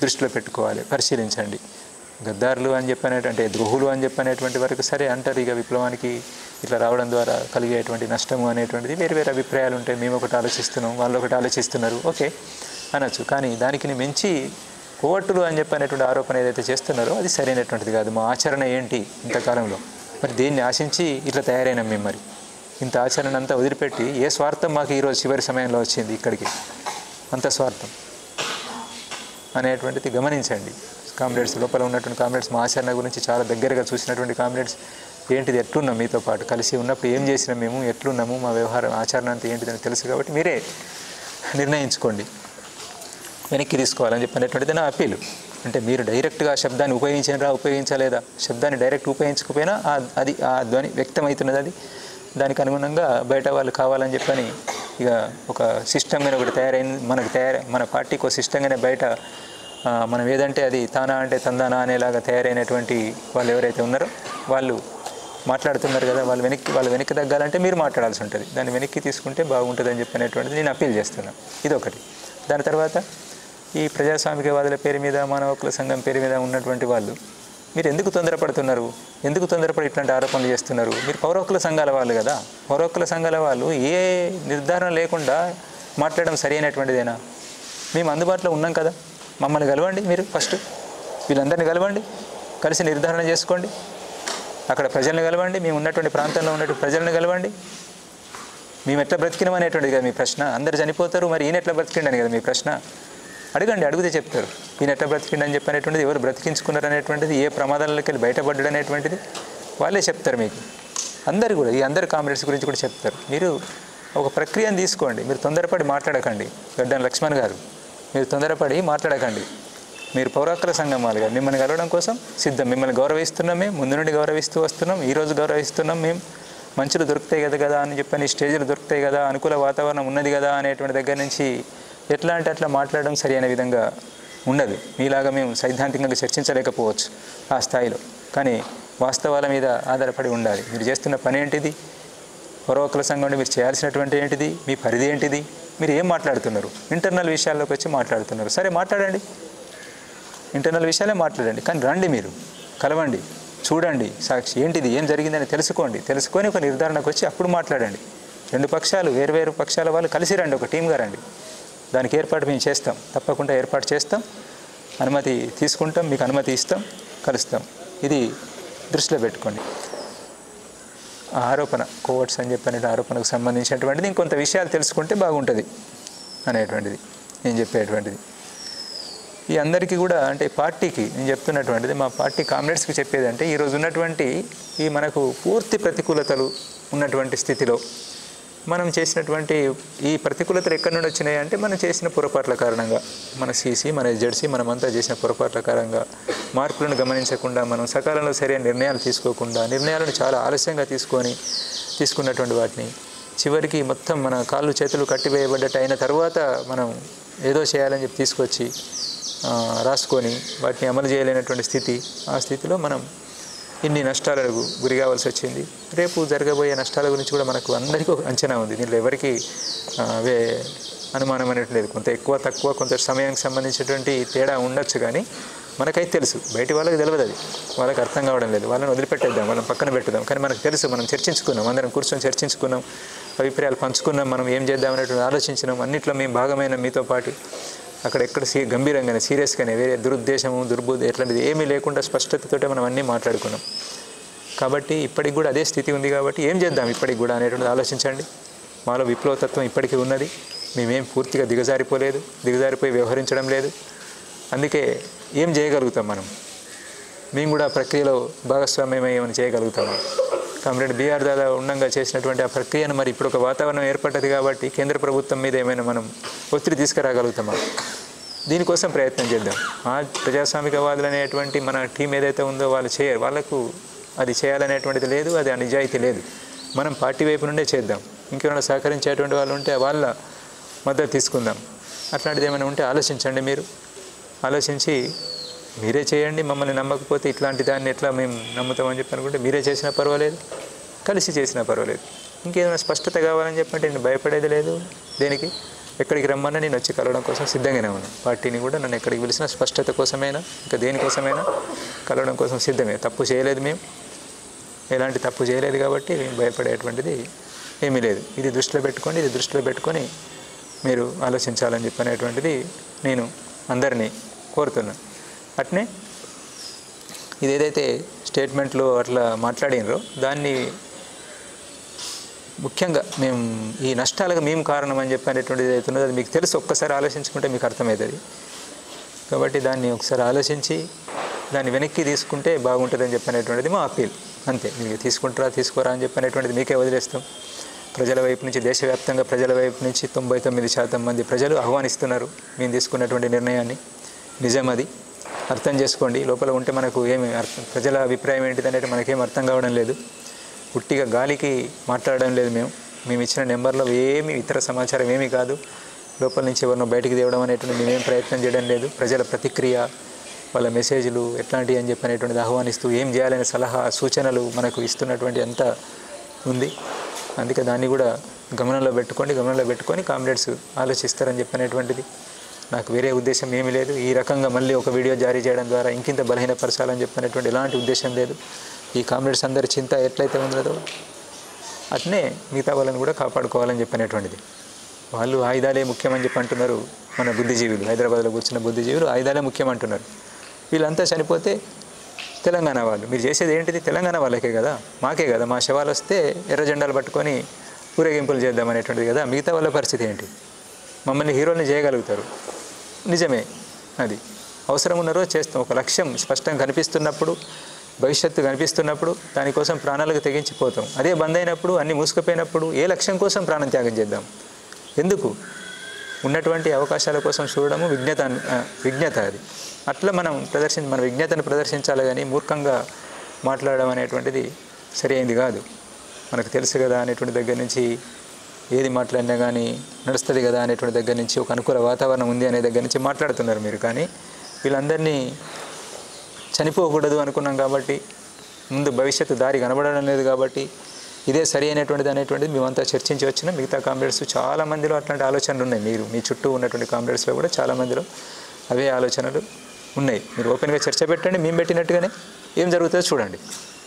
దృష్టిలో పెట్టుకోవాలి, పరిశీలించండి. గద్దారులు అని చెప్పనేటువంటి ద్రోహులు అని చెప్పనేటువంటి వరకు సరే అంటారు. ఇక విప్లవానికి ఇట్లా రావడం ద్వారా కలిగేటువంటి నష్టము అనేటువంటిది వేరు అభిప్రాయాలు ఉంటాయి. మేము ఒకటి ఆలోచిస్తున్నాం, వాళ్ళు ఒకటి ఆలోచిస్తున్నారు, ఓకే అనొచ్చు. కానీ దానికి మించి కోవట్టులు అని చెప్పనేటువంటి ఆరోపణ ఏదైతే చేస్తున్నారో అది సరైనటువంటిది కాదు. మా ఆచరణ ఏంటి ఇంతకాలంలో, మరి దేన్ని ఆశించి ఇట్లా తయారైనాం మేము? మరి ఇంత ఆచరణ అంతా వదిలిపెట్టి ఏ స్వార్థం మాకు ఈరోజు చివరి సమయంలో వచ్చింది ఇక్కడికి? అంత స్వార్థం అనేటువంటిది గమనించండి. కామ్రేడ్స్ లోపల ఉన్నటువంటి కామ్రేడ్స్ మా ఆచరణ గురించి చాలా దగ్గరగా చూసినటువంటి కామ్రేడ్స్ ఏంటిది, ఎట్లున్నాం, మీతో పాటు కలిసి ఉన్నప్పుడు ఏం చేసినాం, మేము ఎట్లున్నాము, మా వ్యవహారం ఆచరణ అంతా ఏంటిదని తెలుసు. కాబట్టి మీరే నిర్ణయించుకోండి, వెనక్కి తీసుకోవాలని చెప్పినటువంటిది నా అప్పీలు. అంటే మీరు డైరెక్ట్గా శబ్దాన్ని ఉపయోగించలేదా, శబ్దాన్ని డైరెక్ట్ ఉపయోగించకపోయినా అది ఆ ధ్వని వ్యక్తమవుతున్నది. దానికి అనుగుణంగా బయట వాళ్ళు కావాలని చెప్పని ఇక ఒక సిస్టమ్గానే ఒకటి తయారైంది. మన పార్టీకి ఒక సిస్టంగానే బయట మనం ఏదంటే అది తానా అంటే తందానా అనేలాగా తయారైనటువంటి వాళ్ళు ఎవరైతే ఉన్నారో వాళ్ళు మాట్లాడుతున్నారు కదా, వాళ్ళు వెనక్కి తగ్గాలంటే మీరు మాట్లాడాల్సి ఉంటుంది. దాన్ని వెనక్కి తీసుకుంటే బాగుంటుంది అని చెప్పినటువంటిది నేను అప్పీల్ చేస్తున్నాను. ఇదొకటి. దాని తర్వాత ఈ ప్రజాస్వామికవాదుల పేరు మీద, మానవ హక్కుల సంఘం పేరు మీద ఉన్నటువంటి వాళ్ళు మీరు ఎందుకు తొందరపడుతున్నారు, ఎందుకు తొందరపడి ఇట్లాంటి ఆరోపణలు చేస్తున్నారు? మీరు పౌర హక్కుల సంఘాల వాళ్ళు కదా, పౌర హక్కుల సంఘాల వాళ్ళు ఏ నిర్ధారణ లేకుండా మాట్లాడడం సరి అయినటువంటిదేనా? మేము అందుబాటులో ఉన్నాం కదా, మమ్మల్ని కలవండి, మీరు ఫస్ట్ వీళ్ళందరినీ కలవండి, కలిసి నిర్ధారణ చేసుకోండి, అక్కడ ప్రజలను కలవండి, మేము ఉన్నటువంటి ప్రాంతంలో ఉన్నటువంటి ప్రజలను కలవండి, మేము ఎట్లా బ్రతికినాం అనేటువంటిది కదా మీ ప్రశ్న. అందరు చనిపోతారు, మరి ఈయన ఎట్లా బ్రతికిండని కదా మీ ప్రశ్న. అడగండి, అడిగితే చెప్తారు. ఈయన ఎట్లా బ్రతికిండని చెప్పనేటువంటిది, ఎవరు బ్రతికించుకున్నారు అనేటువంటిది, ఏ ప్రమాదాలకి వెళ్ళి బయటపడ్డాడు అనేటువంటిది వాళ్ళే చెప్తారు మీకు. అందరు కూడా, ఈ అందరు కామ్రేడ్స్ గురించి కూడా చెప్తారు. మీరు ఒక ప్రక్రియను తీసుకోండి. మీరు తొందరపడి మాట్లాడకండి. గడ్డం లక్ష్మణ్ గారు, మీరు తొందరపడి మాట్లాడకండి. మీరు పౌర హక్కుల సంఘం వాళ్ళుగా మిమ్మల్ని కలవడం కోసం సిద్ధం. మిమ్మల్ని గౌరవిస్తున్నాం, మేము ముందు నుండి గౌరవిస్తూ వస్తున్నాం, ఈరోజు గౌరవిస్తున్నాం. మేము మంచులు దొరుకుతాయి కదా అని చెప్పని, స్టేజ్లు దొరుకుతాయి కదా, అనుకూల వాతావరణం ఉన్నది కదా అనేటువంటి దగ్గర నుంచి ఎట్లా అంటే అట్లా మాట్లాడడం సరి అయిన విధంగా ఉండదు. మీలాగా మేము సైద్ధాంతికంగా చర్చించలేకపోవచ్చు ఆ స్థాయిలో, కానీ వాస్తవాల మీద ఆధారపడి ఉండాలి. మీరు చేస్తున్న పని ఏంటిది, పౌర హక్కుల సంఘం మీరు చేయాల్సినటువంటి ఏంటిది, మీ పరిధి ఏంటిది, మీరు ఏం మాట్లాడుతున్నారు, ఇంటర్నల్ విషయాల్లోకి వచ్చి మాట్లాడుతున్నారు. సరే మాట్లాడండి, ఇంటర్నల్ విషయాలే మాట్లాడండి, కానీ రండి, మీరు కలవండి, చూడండి, సాక్షి ఏంటిది, ఏం జరిగిందని తెలుసుకొని ఒక నిర్ధారణకు వచ్చి అప్పుడు మాట్లాడండి. రెండు పక్షాలు, వేరువేరు పక్షాల వాళ్ళు కలిసి రండి, ఒక టీమ్గా రండి. దానికి ఏర్పాటు మేము చేస్తాం, తప్పకుండా ఏర్పాటు చేస్తాం, అనుమతి తీసుకుంటాం, మీకు అనుమతి ఇస్తాం, కలుస్తాం. ఇది దృష్టిలో పెట్టుకోండి. ఆ ఆరోపణ కోవర్ట్స్ అని చెప్పిన ఆరోపణకు సంబంధించినటువంటిది ఇంకొంత విషయాలు తెలుసుకుంటే బాగుంటుంది అనేటువంటిది నేను చెప్పేటువంటిది. ఈ అందరికీ కూడా అంటే పార్టీకి నేను చెప్తున్నటువంటిది, మా పార్టీ కామ్రేడ్స్కి చెప్పేది అంటే, ఈరోజు ఉన్నటువంటి ఈ మనకు పూర్తి ప్రతికూలతలు ఉన్నటువంటి స్థితిలో మనం చేసినటువంటి ఈ ప్రతికూలతలు ఎక్కడి నుండి వచ్చినాయి అంటే, మనం చేసిన పొరపాట్ల కారణంగా, మన సీసీ, మన ఎస్జెడ్సీ, మనమంతా చేసిన పొరపాట్ల కారణంగా, మార్పులను గమనించకుండా, మనం సకాలంలో సరైన నిర్ణయాలు తీసుకోకుండా, నిర్ణయాలను చాలా ఆలస్యంగా తీసుకున్నటువంటి వాటిని చివరికి మొత్తం మన కాళ్ళు చేతులు కట్టివేయబడ్డట్టు అయిన తర్వాత మనం ఏదో చేయాలని చెప్పి తీసుకొచ్చి రాసుకొని వాటిని అమలు చేయలేనటువంటి స్థితి, ఆ స్థితిలో మనం ఇన్ని నష్టాలకు గురి కావాల్సి వచ్చింది. రేపు జరగబోయే నష్టాల గురించి కూడా మనకు అందరికీ ఒక అంచనా ఉంది. దీంట్లో ఎవరికి అనుమానం అనేది లేదు. కొంత ఎక్కువ తక్కువ, కొంత సమయానికి సంబంధించినటువంటి తేడా ఉండొచ్చు, కానీ మనకైతే తెలుసు. బయటి వాళ్ళకి తెలియదు, అది వాళ్ళకి అర్థం కావడం లేదు. వాళ్ళని వదిలిపెట్టేద్దాం, వాళ్ళని పక్కన పెట్టుదాం. కానీ మనకు తెలుసు, మనం చర్చించుకున్నాం, అందరం కూర్చొని చర్చించుకున్నాం, అభిప్రాయాలు పంచుకున్నాం, మనం ఏం చేద్దామనేటువంటి ఆలోచించినాం. అన్నింటిలో మేము భాగమైన మీతో పాటు అక్కడ ఎక్కడ గంభీరంగానే, సీరియస్గానే, వేరే దురుద్దేశము, దుర్బుద్ధి ఎట్లాంటిది ఏమీ లేకుండా స్పష్టతతోటే మనం అన్నీ మాట్లాడుకున్నాం. కాబట్టి ఇప్పటికి కూడా అదే స్థితి ఉంది. కాబట్టి ఏం చేద్దాం ఇప్పటికి కూడా అనేటువంటిది ఆలోచించండి. మాలో విప్లవతత్వం ఇప్పటికీ ఉన్నది. మేమేం పూర్తిగా దిగజారిపోయి వ్యవహరించడం లేదు. అందుకే ఏం చేయగలుగుతాం మేము కూడా ప్రక్రియలో భాగస్వామ్యం ఏమైనా చేయగలుగుతాము. కామ్రేడ్ బిఆర్ దాదా ఉండంగా చేసినటువంటి ఆ ప్రక్రియను మరి ఇప్పుడు ఒక వాతావరణం ఏర్పడ్డది కాబట్టి కేంద్ర ప్రభుత్వం మీద ఏమైనా మనం ఒత్తిడి తీసుకురాగలుగుతామా, దీనికోసం ప్రయత్నం చేద్దాం. ఆ ప్రజాస్వామికవాదులు అనేటువంటి మన టీం ఏదైతే ఉందో వాళ్ళు చేయరు, వాళ్ళకు అది చేయాలనేటువంటిది లేదు, అది ఆ నిజాయితీ లేదు. మనం పార్టీ వైపు నుండే చేద్దాం. ఇంకేమైనా సహకరించేటువంటి వాళ్ళు ఉంటే వాళ్ళ మద్దతు తీసుకుందాం. అట్లాంటిది ఏమైనా ఉంటే ఆలోచించండి. మీరు ఆలోచించి మీరే చేయండి. మమ్మల్ని నమ్మకపోతే ఇట్లాంటి దాన్ని ఎట్లా మేము నమ్ముతామని చెప్పి అనుకుంటే మీరే చేసినా పర్వాలేదు, కలిసి చేసినా పర్వాలేదు. ఇంకేదైనా స్పష్టత కావాలని చెప్పంటే నేను భయపడేది లేదు. దేనికి ఎక్కడికి రమ్మన్నా నేను వచ్చి కలవడం కోసం సిద్ధంగానే ఉన్నాను. పార్టీని కూడా నన్ను ఎక్కడికి పిలిచినా స్పష్టత కోసమైనా ఇంకా దేనికోసమైనా కలవడం కోసం సిద్ధమే. తప్పు చేయలేదు, మేము ఎలాంటి తప్పు చేయలేదు కాబట్టి మేము భయపడేటువంటిది ఏమీ లేదు. ఇది దృష్టిలో పెట్టుకొని మీరు ఆలోచించాలని చెప్పనేటువంటిది నేను అందరినీ కోరుతున్నాను. అట్నే ఇది ఏదైతే స్టేట్మెంట్లో అట్లా మాట్లాడినరో దాన్ని ముఖ్యంగా మేము ఈ నష్టాలకు మేము కారణం అని చెప్పనేటువంటిది ఏదైతే ఉన్నదో అది మీకు తెలుసు. ఒక్కసారి ఆలోచించుకుంటే మీకు అర్థమవుతుంది. కాబట్టి దాన్ని ఒకసారి ఆలోచించి దాన్ని వెనక్కి తీసుకుంటే బాగుంటుందని చెప్పనేటువంటిది మా అప్పీల్. అంతే. మీరు తీసుకుంటారా తీసుకోరా అని చెప్పనేటువంటిది మీకే వదిలేస్తాం. ప్రజల వైపు నుంచి, దేశవ్యాప్తంగా ప్రజల వైపు నుంచి 99% మంది ప్రజలు ఆహ్వానిస్తున్నారు మేము తీసుకున్నటువంటి నిర్ణయాన్ని. నిజం, అది అర్థం చేసుకోండి. లోపల ఉంటే మనకు ఏమి ప్రజల అభిప్రాయం ఏంటిది అనేది మనకేం అర్థం కావడం లేదు. పుట్టిగా గాలికి మాట్లాడడం లేదు. మేము ఇచ్చిన నెంబర్లో ఏమి ఇతర సమాచారం ఏమీ కాదు. లోపల నుంచి ఎవరినో బయటికి తేవడం అనేటువంటి మేమేం ప్రయత్నం చేయడం లేదు. ప్రజల ప్రతిక్రియ, వాళ్ళ మెసేజ్లు ఎట్లాంటివి అని చెప్పి అనేటువంటిది ఆహ్వానిస్తూ ఏం చేయాలనే సలహా సూచనలు మనకు ఇస్తున్నటువంటి అంత ఉంది. అందుకే దాన్ని కూడా గమనంలో పెట్టుకొని కామ్రేడ్స్ ఆలోచిస్తారని చెప్పనేటువంటిది నాకు వేరే ఉద్దేశం ఏమీ లేదు. ఈ రకంగా మళ్ళీ ఒక వీడియో జారీ చేయడం ద్వారా ఇంకింత బలహీనపరచాలని చెప్పినటువంటి ఎలాంటి ఉద్దేశం లేదు. ఈ కామ్రేడ్స్ అందరి చింత ఎట్లయితే ఉన్నదో అట్నే మిగతా వాళ్ళని కూడా కాపాడుకోవాలని చెప్పినటువంటిది. వాళ్ళు ఆయుధాలే ముఖ్యమని చెప్పి అంటున్నారు. మన బుద్ధిజీవులు, హైదరాబాద్లో కూర్చున్న బుద్ధిజీవులు ఆయుధాలే ముఖ్యమంటున్నారు. వీళ్ళంతా చనిపోతే తెలంగాణ వాళ్ళు, మీరు చేసేది ఏంటిది? తెలంగాణ వాళ్ళకే కదా, మాకే కదా. మా శవాలు వస్తే ఎర్ర జెండాలు పట్టుకొని ఊరేగింపులు చేద్దామనేటువంటిది కదా. మిగతా వాళ్ళ పరిస్థితి ఏంటి? మమ్మల్ని హీరోల్ని చేయగలుగుతారు, నిజమే. అది అవసరం ఉన్న రోజు చేస్తాం. ఒక లక్ష్యం స్పష్టంగా కనిపిస్తున్నప్పుడు, భవిష్యత్తు కనిపిస్తున్నప్పుడు దానికోసం ప్రాణాలకు తెగించిపోతాం. అదే బంద్ అయినప్పుడు, అన్నీ మూసుకుపోయినప్పుడు ఏ లక్ష్యం కోసం ప్రాణం త్యాగం చేద్దాం? ఎందుకు? ఉన్నటువంటి అవకాశాల కోసం చూడడము విజ్ఞత అది. అట్లా మనం మన విజ్ఞతను ప్రదర్శించాలి, కానీ మూర్ఖంగా మాట్లాడడం అనేటువంటిది సరి అయింది కాదు. మనకు తెలుసు కదా అనేటువంటి దగ్గర నుంచి, ఏది మాట్లాడినా కానీ నడుస్తుంది కదా అనేటువంటి దగ్గర నుంచి, ఒక అనుకూల వాతావరణం ఉంది అనే దగ్గర నుంచి మాట్లాడుతున్నారు మీరు. కానీ వీళ్ళందరినీ చనిపోకూడదు అనుకున్నాం కాబట్టి, ముందు భవిష్యత్తు దారి కనబడడం లేదు కాబట్టి, ఇదే సరి అయినటువంటిది అనేటువంటిది మేమంతా చర్చించి వచ్చిన మిగతా కామ్రేడ్స్ చాలా మందిలో అట్లాంటి ఆలోచనలు ఉన్నాయి. మీ చుట్టూ ఉన్నటువంటి కామ్రేడ్స్లో కూడా చాలా మందిలో అవే ఆలోచనలు ఉన్నాయి. మీరు ఓపెన్గా చర్చ పెట్టండి, మేము పెట్టినట్టుగానే ఏం జరుగుతుందో చూడండి.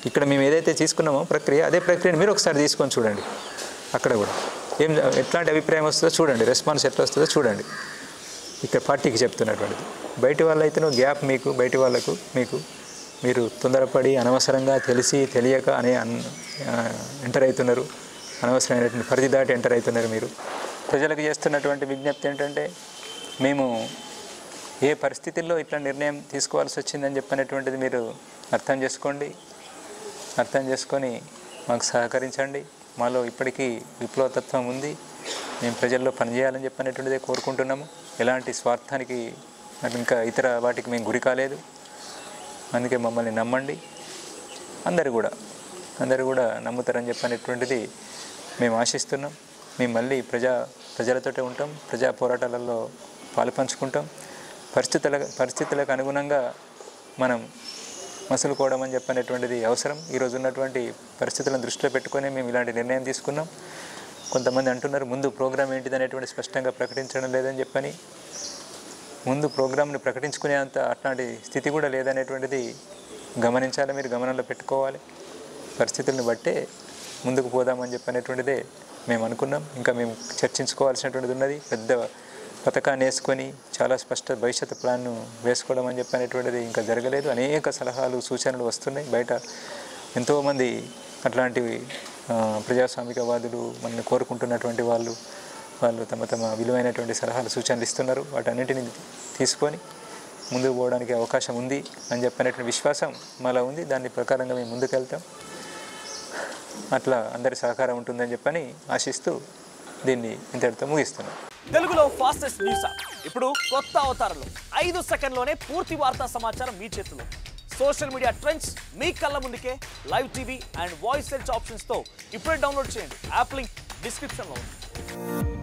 ఇక్కడ మేము ఏదైతే తీసుకున్నామో ప్రక్రియ, అదే ప్రక్రియను మీరు ఒకసారి తీసుకొని చూడండి. అక్కడ కూడా ఎట్లాంటి అభిప్రాయం వస్తుందో చూడండి, రెస్పాన్స్ ఎట్లా వస్తుందో చూడండి. ఇక్కడ పార్టీకి చెప్తున్నటువంటిది. బయటి వాళ్ళైతేనో గ్యాప్ మీకు, బయటి వాళ్ళకు మీకు, మీరు తొందరపడి అనవసరంగా తెలిసి తెలియక ఎంటర్ అవుతున్నారు. అనవసరమైనటువంటి పరిధి దాటి ఎంటర్ అవుతున్నారు. మీరు ప్రజలకు చేస్తున్నటువంటి విజ్ఞప్తి ఏంటంటే, మేము ఏ పరిస్థితుల్లో ఇట్లా నిర్ణయం తీసుకోవాల్సి వచ్చిందని చెప్పినటువంటిది మీరు అర్థం చేసుకోండి. అర్థం చేసుకొని మాకు సహకరించండి. మాలో ఇప్పటికీ విప్లవతత్వం ఉంది. మేము ప్రజల్లో పనిచేయాలని చెప్పినటువంటిదే కోరుకుంటున్నాము. ఎలాంటి స్వార్థానికి ఇంకా ఇతర వాటికి మేము గురి కాలేదు. అందుకే మమ్మల్ని నమ్మండి. అందరూ కూడా నమ్ముతారని చెప్పినటువంటిది మేము ఆశిస్తున్నాం. మేము మళ్ళీ ప్రజలతోటే ఉంటాం, ప్రజా పోరాటాలలో పాలు పంచుకుంటాం. పరిస్థితులకు అనుగుణంగా మనం మసులుకోవడం అని చెప్పినటువంటిది అవసరం. ఈరోజు ఉన్నటువంటి పరిస్థితులను దృష్టిలో పెట్టుకొని మేము ఇలాంటి నిర్ణయం తీసుకున్నాం. కొంతమంది అంటున్నారు ముందు ప్రోగ్రామ్ ఏంటిది అనేటువంటి స్పష్టంగా ప్రకటించడం లేదని చెప్పని. ముందు ప్రోగ్రామ్ని ప్రకటించుకునేంత అట్లాంటి స్థితి కూడా లేదనేటువంటిది గమనించాలి, మీరు గమనంలో పెట్టుకోవాలి. పరిస్థితులను బట్టే ముందుకు పోదామని చెప్పనేటువంటిదే మేము అనుకున్నాం. ఇంకా మేము చర్చించుకోవాల్సినటువంటిది ఉన్నది. పెద్ద పథకాన్ని వేసుకొని చాలా స్పష్ట భవిష్యత్తు ప్లాన్ను వేసుకోవడం అని చెప్పనేటువంటిది ఇంకా జరగలేదు. అనేక సలహాలు, సూచనలు వస్తున్నాయి. బయట ఎంతోమంది అట్లాంటివి ప్రజాస్వామికవాదులు మనల్ని కోరుకుంటున్నటువంటి వాళ్ళు తమ విలువైనటువంటి సలహాలు, సూచనలు ఇస్తున్నారు. వాటన్నిటిని తీసుకొని ముందుకు పోవడానికి అవకాశం ఉంది అని చెప్పినటువంటి విశ్వాసం మాలో ఉంది. దాని ప్రకారంగా మేము ముందుకెళ్తాం. అట్లా అందరి సహకారం ఉంటుందని చెప్పని ఆశిస్తూ దీన్ని ఇంతటితో ముగిస్తున్నాం. తెలుగులో ఫాస్టెస్ట్ న్యూస్ యాప్ ఇప్పుడు కొత్త అవతారంలో 5 సెకండ్లోనే పూర్తి వార్తా సమాచారం మీ చేతిలో. సోషల్ మీడియా ట్రెండ్స్ మీ కళ్ళ ముందుకే live TV and voice search ఆప్షన్స్తో ఇప్పుడే డౌన్లోడ్ చేయండి. యాప్ లింక్ డిస్క్రిప్షన్లో ఉంది.